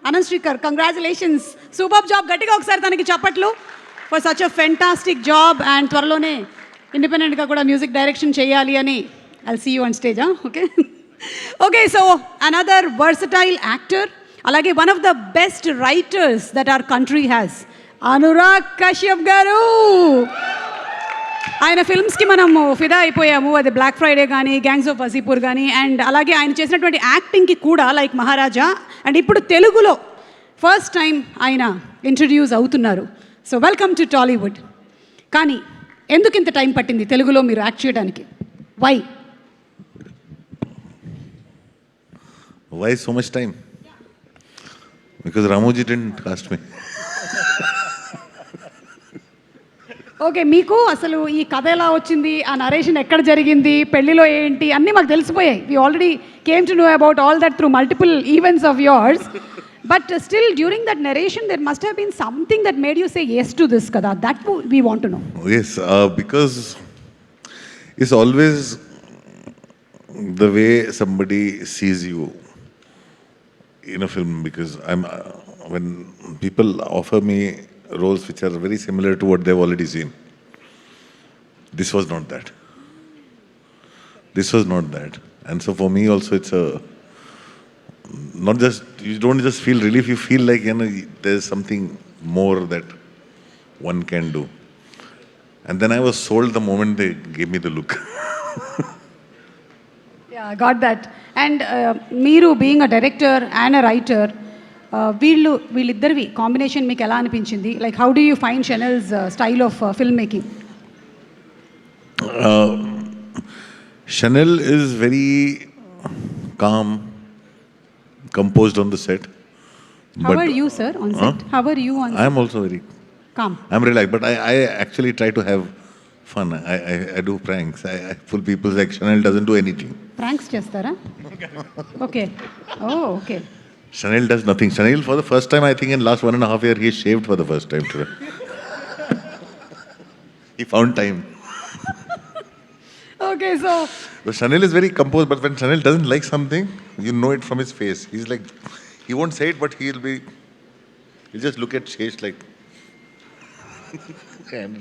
Anand Srikar, congratulations. Superb job. గట్టిగా ఒకసారి తనకి చప్పట్లు for such a fantastic job and త్వరలోనే ఇండిపెండెంట్గా కూడా మ్యూజిక్ డైరెక్షన్ చేయాలి అని I'll see you on stage, huh? Okay. Okay, so another versatile actor, అలాగే one of the best writers that our country has, Anurag Kashyap garu. ఆయన ఫిల్మ్స్కి మనము ఫిదా అయిపోయాము. అది బ్లాక్ ఫ్రైడే కానీ, గ్యాంగ్స్ ఆఫ్ వసీపూర్ కానీ, అండ్ అలాగే ఆయన చేసినటువంటి యాక్టింగ్కి కూడా లైక్ మహారాజా. అండ్ ఇప్పుడు తెలుగులో ఫస్ట్ టైం ఆయన ఇంట్రడ్యూస్ అవుతున్నారు. So welcome to Tollywood. కానీ ఎందుకు ఇంత టైం పట్టింది తెలుగులో మీరు యాక్ట్ చేయడానికి? Why so much time? Because Ramoji didn't cast me. Okay, మీకు అసలు ఈ కథ ఎలా వచ్చింది, ఆ నరేషన్ ఎక్కడ జరిగింది, పెళ్లిలో ఏంటి అన్నీ మాకు తెలిసిపోయాయి. We already came to know about all that through multiple events of yours. But still during that narration there must have been something that made you say yes to this కదా. That we want to know. Yes, because it's always the way somebody sees you in a film. Because when people offer me roles which are very similar to what they've already seen, this was not that. And so for me also it's not just, you don't just feel relief, you feel like, you know, there's something more that one can do. And then I was sold the moment they gave me the look. Yeah, got that. And మీరు being a director and a writer, వీళ్ళిద్దరివి combination మీకు ఎలా అనిపించింది? Like how do you find Chanel's style of film making? Chanel is very calm, composed on the set. How are you, sir, on set? How are you on set? I am also very Calm. I'm relaxed, but I actually try to have fun. I do pranks. I pull people's like, Chanel doesn't do anything. Pranks చేస్తారా? Okay. Oh, okay. Chanel does nothing. Chanel, for the first time, I think in last 1.5 years, he shaved for the first time today. He found time. Okay, so But Chanel is very composed, but when Chanel doesn't like something, you know it from his face. He's like, he won't say it, but he'll just look at Shesh like, and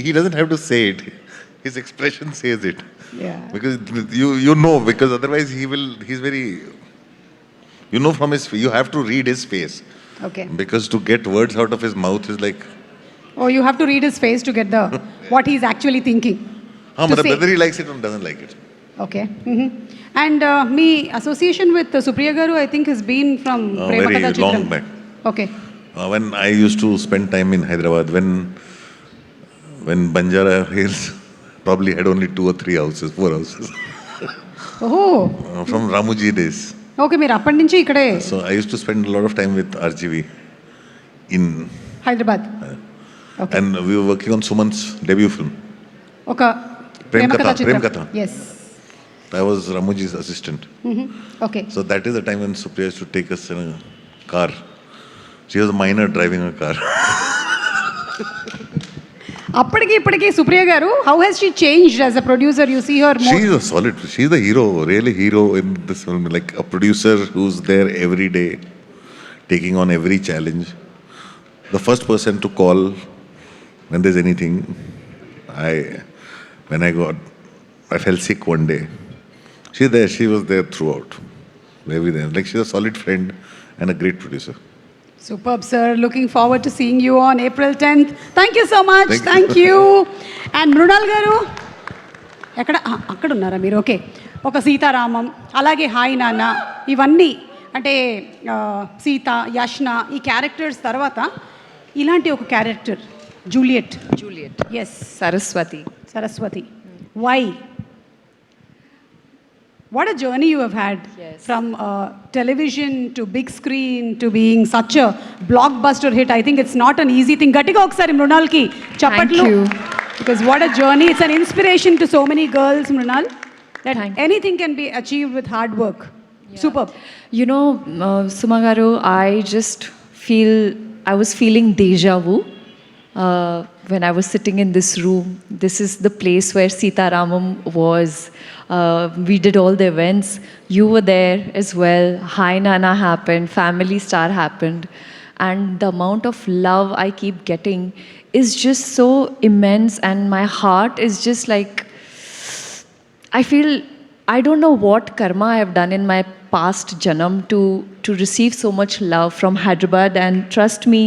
he doesn't have to say it. His expression says it. yeah. Because you know, because otherwise he's very, you know from his, you have to read his face. Okay. Because to get words out of his mouth is like, Oh, you have to read his face to get the what he's actually thinking. To say. whether he likes it or doesn't like it. Okay. Mm-hmm. And me association with Supriya garu, I think, has been from Prema very Katha Chitram. long back. Okay. When I used to spend time in Hyderabad, when Banjara Hills probably had only 2 or 3 houses, 4 houses. Oh. From Ramoji days. Okay, మీరు అప్పటి నుంచి ఇక్కడే. So I used to spend a lot of time with RGV in Hyderabad. Okay. And we were working on Suman's debut film. ఒక Prem Katha. Yes. I was Ramoji's assistant. Mm-hmm. Okay. So that is the time when Supriya used to take us in a car. She was a minor driving a car. అప్పటికి ఇప్పటికి సుప్రియ గారు, how has she changed as a producer? You see her more. She's a solid. She's the hero, really hero in this film. Like a producer who's there every day, taking on every challenge. The first person to call when there's anything. When I fell sick one day. She's there. She was there throughout. Everything. Like she's a solid friend and a great producer. Superb, sir. Looking forward to seeing you on April 10th. Thank you so much. Thank you. And Mrunal garu, అక్కడ ఉన్నారా మీరు? Okay. ఒక సీతారామం, అలాగే hi నాన్న, ఇవన్నీ అంటే సీత, యష్న, ఈ characters తర్వాత ఇలాంటి ఒక character Juliet. S. Saraswathi. Why? What a journey you have had. Yes. From television to big screen to being such a blockbuster hit. I think it's not an easy thing. Gatiga okkari Mrunal ki chappatlu. Thank you. Because what a journey. It's an inspiration to so many girls, Mrunal, that Thank anything can be achieved with hard work. Yeah. Superb. You know, Suma garu, I was feeling deja vu. when I was sitting in this room. This is the place where Sita Ramam was. We did all the events. You were there as well. Hi Nana happened. Family Star happened. And the amount of love I keep getting is just so immense, and my heart is just like, I feel, I don't know what karma I have done in my past janam to receive so much love from Hyderabad. And trust me,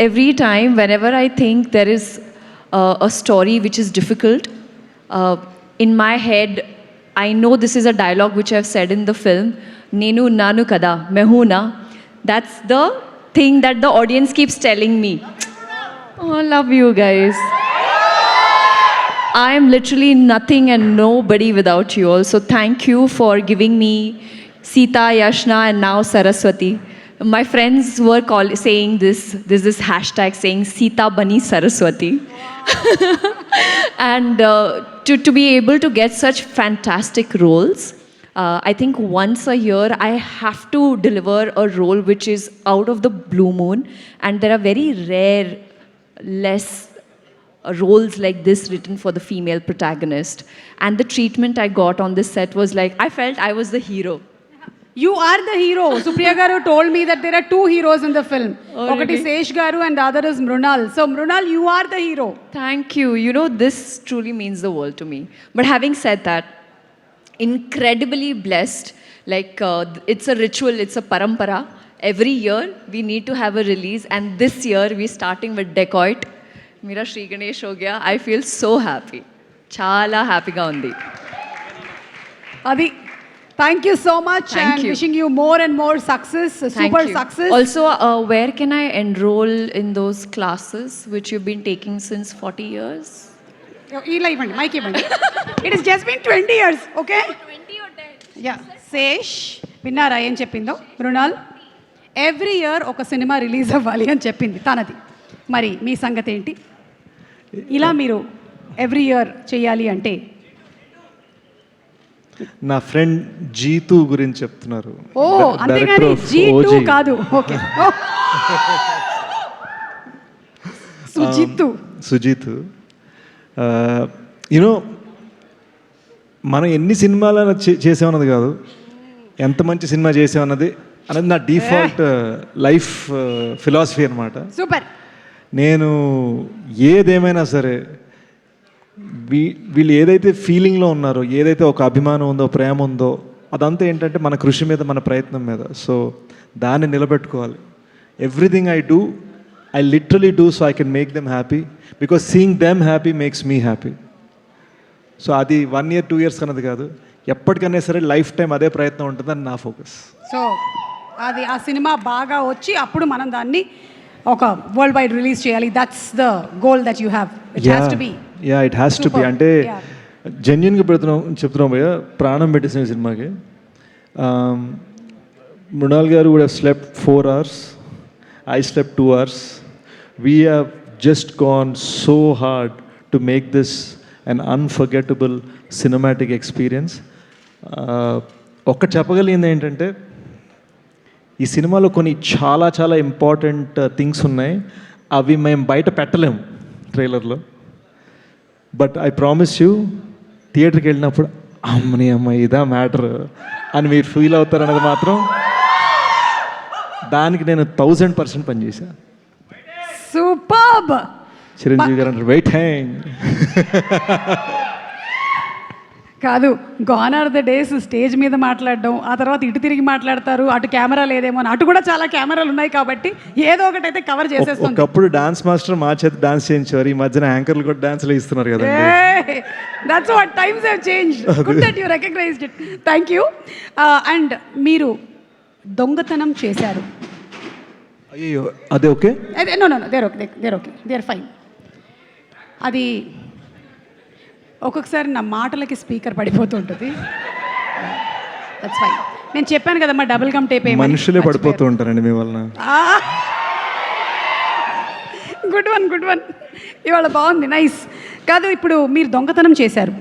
every time, whenever I think there is a story which is difficult, in my head, I know this is a dialogue which I've said in the film, Nenu Nanu Kada, Mehuna. That's the thing that the audience keeps telling me. Oh, love you guys. I am literally nothing and nobody without you all. So thank you for giving me Sita, Yashna, and now Saraswati. My friends were saying this. There's this hashtag saying Sita Bani Saraswati. And to be able to get such fantastic roles, I think once a year I have to deliver a role which is out of the blue moon. And there are very rare, less roles like this written for the female protagonist. And the treatment I got on this set was like, I felt I was the hero. You are the hero. Supriya Garu told me that there are two heroes in the film. Oh, Okati really? Sesh Garu and the other is Mrunal. So Mrunal, you are the hero. Thank you. You know, this truly means the world to me. But having said that, incredibly blessed. Like, it's a ritual, it's a parampara. Every year, we need to have a release. And this year, we're starting with Dacoit. Mera Shri Ganesh ho gaya. I feel so happy. Chala happy ga undi. Adi, thank you so much. Thank and you. wishing you more and more success, Thank super you. success. Also, where can I enroll in those classes which you've been taking since 40 years? ఇలా ఇవ్వండి mike ఇవ్వండి it is just been 20 years okay yeah Sesh విన్నారా ఏం చెప్పిందో Mrunal every year ఒక cinema release అవ్వాలి అని చెప్పింది తనది మరి మీ సంగతి ఏంటి ఇలా మీరు ఎవ్రీ ఇయర్ చేయాలి అంటే నా ఫ్రెండ్ జీతు గురించి చెప్తున్నారు ఓ అంతేగాని G2 కాదు ఓకే సుజిత్ యూనో మనం ఎన్ని సినిమాలు చేసామన్నది కాదు ఎంత మంచి సినిమా చేసామన్నది అనేది నా డిఫాల్ట్ లైఫ్ ఫిలాసఫీ అనమాట. సూపర్. నేను ఏదేమైనా సరే వీళ్ళు ఏదైతే ఫీలింగ్లో ఉన్నారో, ఏదైతే ఒక అభిమానం ఉందో, ప్రేమ ఉందో, అదంతా ఏంటంటే మన కృషి మీద, మన ప్రయత్నం మీద. సో దాన్ని నిలబెట్టుకోవాలి. Everything I do, I literally do so I can make them happy, because seeing them happy makes me happy. So అది 1 year 2 years అన్నది కాదు, ఎప్పటికైనా సరే లైఫ్ టైం అదే ప్రయత్నం ఉంటుందని నా ఫోకస్. సో అది ఆ సినిమా బాగా వచ్చి అప్పుడు మనం దాన్ని ఒక వరల్డ్ వైడ్ రిలీజ్ చేయాలి. That's the goal that you have. It has to be. Yeah it has to be. అంటే జెన్యున్గా చెప్తున్నాం భయ్య, ప్రాణం పెట్టేసిన సినిమాకి. మృణాల్ గారు would have slept 4 hours. I slept 2 hours. We have just gone so hard to make this an unforgettable cinematic experience. ఒక్కటి చెప్పగలిగింది ఏంటంటే, ఈ సినిమాలో కొన్ని చాలా చాలా ఇంపార్టెంట్ థింగ్స్ ఉన్నాయి. అవి మేము బయట పెట్టలేము ట్రైలర్లో. బట్ ఐ ప్రామిస్ యూ, థియేటర్కి వెళ్ళినప్పుడు అమ్మని అమ్మ ఇదా మ్యాటర్ అని మీరు ఫీల్ అవుతారన్నది మాత్రం, దానికి నేను 1000% పనిచేశాను. సూపర్బ్. చిరంజీవి గారు అంటారు వెయిటింగ్. కాదు, gone are the days stage మీద మాట్లాడడం, ఆ తర్వాత ఇటు తిరిగి మాట్లాడతారు, అటు కెమెరా లేదేమో అని. అటు కూడా చాలా కెమెరాలు ఉన్నాయి కాబట్టి ఏదో ఒకటి అయితే కవర్ చేసేస్తుంది. ఒకప్పుడు డాన్స్ మాస్టర్ మా చేత డాన్స్ చేయించేవారు, ఈ మధ్యన యాంకర్లు కూడా డాన్స్లు ఇస్తున్నారు కదా. That's what times have changed. Good that you recognized it. Thank you. And మీరు దొంగతనం చేశారు. అయ్యో అదే okay. No no they're okay, they're okay, they're fine. అది ఒక్కొక్కసారి నా మాటలకి స్పీకర్ పడిపోతుంటుంది. That's fine. నేను చెప్పాను కదా మా డబుల్ గమ్ టేప్ మనుషులే పడిపోతూ ఉంటారండి మీ వలన. Good one, good one. ఇవాళ బాగుంది, నైస్. కాదు, ఇప్పుడు మీరు దొంగతనం చేశారు,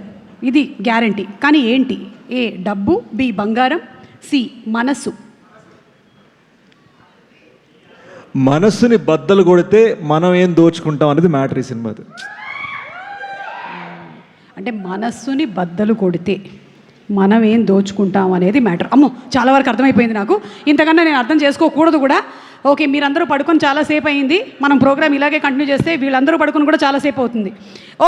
ఇది గ్యారంటీ. కానీ ఏంటి? ఏ డబ్బు, బి బంగారం, సి మనసు. మనస్సుని బద్దలు కొడితే మనం ఏం దోచుకుంటాం అనేది మ్యాటర్ ఈ సినిమాది. అంటే మనస్సుని బద్దలు కొడితే మనం ఏం దోచుకుంటాం అనేది మ్యాటర్. అమ్మో, చాలా వరకు అర్థమైపోయింది నాకు. ఇంతకన్నా నేను అర్థం చేసుకోకూడదు కూడా. ఓకే, మీరందరూ పడుకొని చాలాసేపు అయింది. మనం ప్రోగ్రామ్ ఇలాగే కంటిన్యూ చేస్తే వీళ్ళందరూ పడుకొని కూడా చాలాసేపు అవుతుంది.